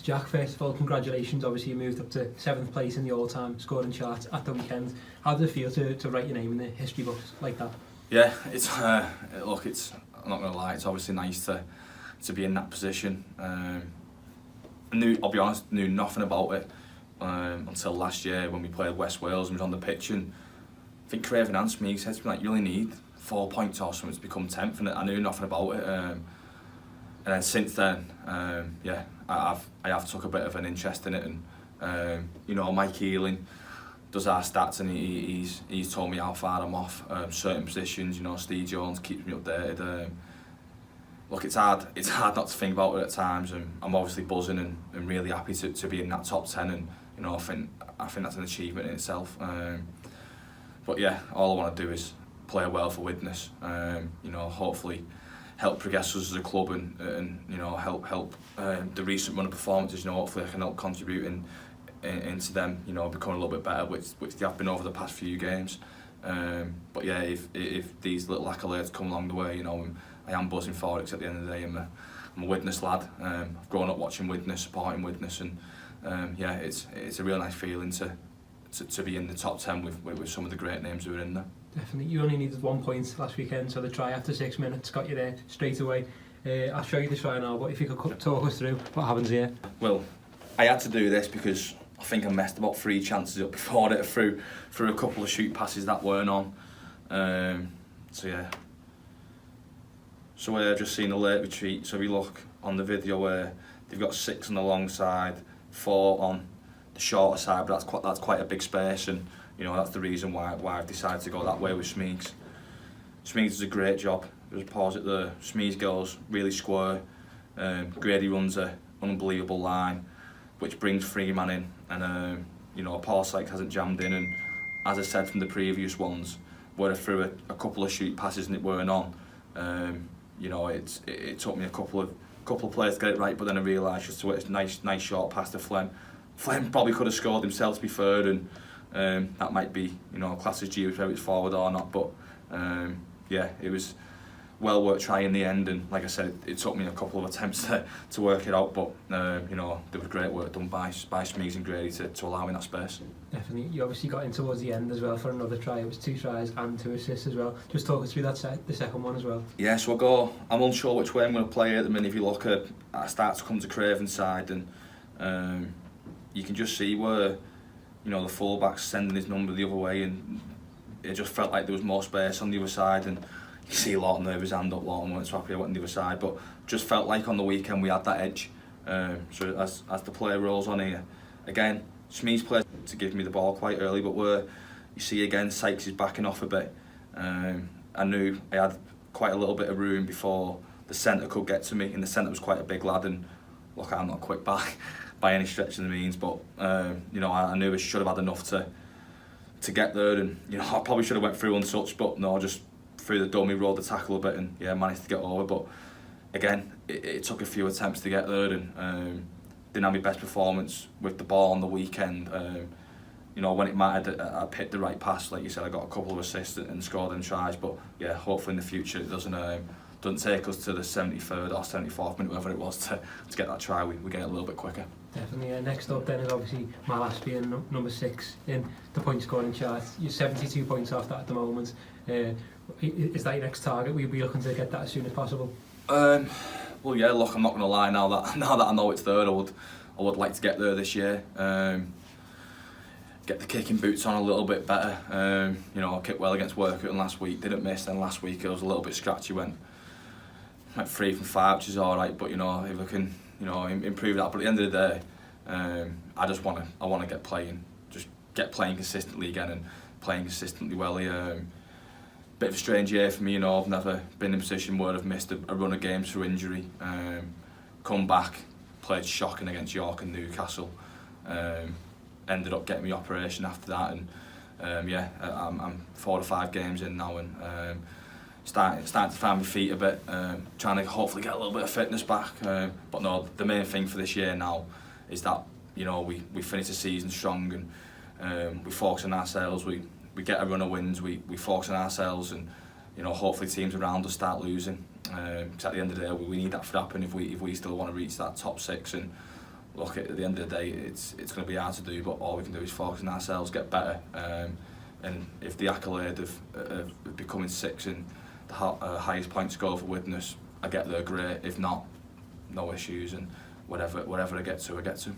Jack, first of all, congratulations. Obviously, you moved up to 7th place in the all-time scoring charts at the weekend. How did it feel to write your name in the history books like that? Yeah, it's look, I'm not gonna lie, it's obviously nice to be in that position. I'll be honest, knew nothing about it until last year when we played West Wales and was on the pitch, and I think Craven and Smee said to me, like, you only need 4 points or something to become 10th, and I knew nothing about it. And then since then, yeah, I have took a bit of an interest in it, and you know, Mike Ealing does our stats, and he's told me how far I'm off certain positions. You know, Steve Jones keeps me updated. Look, it's hard not to think about it at times, and I'm obviously buzzing and really happy to be in that top 10, and you know, I think that's an achievement in itself. But yeah, all I want to do is play well for Widnes. You know, hopefully help progress us as a club, and you know, help the recent run of performances. You know, hopefully I can help contribute into them, you know, becoming a little bit better, which they have been over the past few games. But yeah, if these little accolades come along the way, you know, I am buzzing for it, because at the end of the day, I'm a Widnes lad. I've grown up watching Widnes, supporting Widnes, and yeah, it's a real nice feeling to be in the top 10 with some of the great names who are in there. Definitely. You only needed 1 point last weekend, so the try after 6 minutes got you there straight away. I'll show you the try now, but if you could talk us through what happens here. Well, I had to do this because I think I messed about 3 chances up before it through a couple of shoot passes that weren't on. So yeah. So I've just seen a late retreat. So if you look on the video where they've got 6 on the long side, 4 on the shorter side, but that's quite a big space, and you know, that's the reason why I've decided to go that way with Smeeks. Smeeks does a great job. There's a pause at the Smeeks goes really square. Grady runs an unbelievable line, which brings 3 man in, and you know, Paul Sykes hasn't jammed in, and as I said from the previous ones, where I threw a couple of shoot passes and it weren't on, you know, it took me a couple of players to get it right, but then I realised just a nice short pass to Flem. Flem probably could have scored himself, to be fair, and that might be, you know, class as G whether it's forward or not, but yeah, it was well worth trying in the end, and like I said, it took me a couple of attempts to work it out, but you know, there was great work done by Smeeks and Grady to allow in that space. Definitely. You obviously got in towards the end as well for another try. It was 2 tries and 2 assists as well. Just talk us through that the second one as well. Yeah, so I'm unsure which way I'm going to play it at the minute. If you look at, I start to come to Craven's side, and you can just see where, you know, the fullback's sending his number the other way, and it just felt like there was more space on the other side, and you see Lawton there with his hand up. Lawton weren't so happy I went on the other side, but just felt like on the weekend we had that edge. So as the player rolls on here, again, Smees plays to give me the ball quite early, but where you see again Sykes is backing off a bit. I knew I had quite a little bit of room before the centre could get to me, and the centre was quite a big lad, and look, I'm not quick by any stretch of the means, but you know, I knew I should have had enough to get there, and you know, I probably should have went through untouched, but no, just through the dummy, rolled the tackle a bit, and yeah, managed to get over. But again, it took a few attempts to get there, and didn't have my best performance with the ball on the weekend. You know, when it mattered, I picked the right pass. Like you said, I got a couple of assists and scored in tries. But yeah, hopefully in the future it doesn't take us to the 73rd or 74th minute, whatever it was, to get that try. We get it a little bit quicker. Definitely. Next up then is obviously Malas being number 6 in the point scoring chart. You're 72 points off that at the moment. Is that your next target? Will you be looking to get that as soon as possible? Well, yeah. Look, I'm not going to lie. Now that I know it's there, I would like to get there this year. Get the kicking boots on a little bit better. You know, I kicked well against Workington last week. Didn't miss. Then last week it was a little bit scratchy. Went 3 from 5, which is all right. But you know, if I can, you know, improve that. But at the end of the day, I want to get playing consistently again, and playing consistently well. Bit of a strange year for me, you know. I've never been in a position where I've missed a run of games through injury. Come back, played shocking against York and Newcastle. Ended up getting my operation after that, and yeah, I'm 4 or 5 games in now, and starting to find my feet a bit. Trying to hopefully get a little bit of fitness back. But no, the main thing for this year now is that, you know, we finish the season strong, and we focus on ourselves. We get a run of wins, we focus on ourselves, and you know, hopefully teams around us start losing. Because at the end of the day, we need that to happen if we still want to reach that top 6. And look, at the end of the day, it's going to be hard to do, but all we can do is focus on ourselves, get better. And if the accolade of becoming 6th in the highest point score for Widnes, I get there, great. If not, no issues, and whatever I get to, I get to.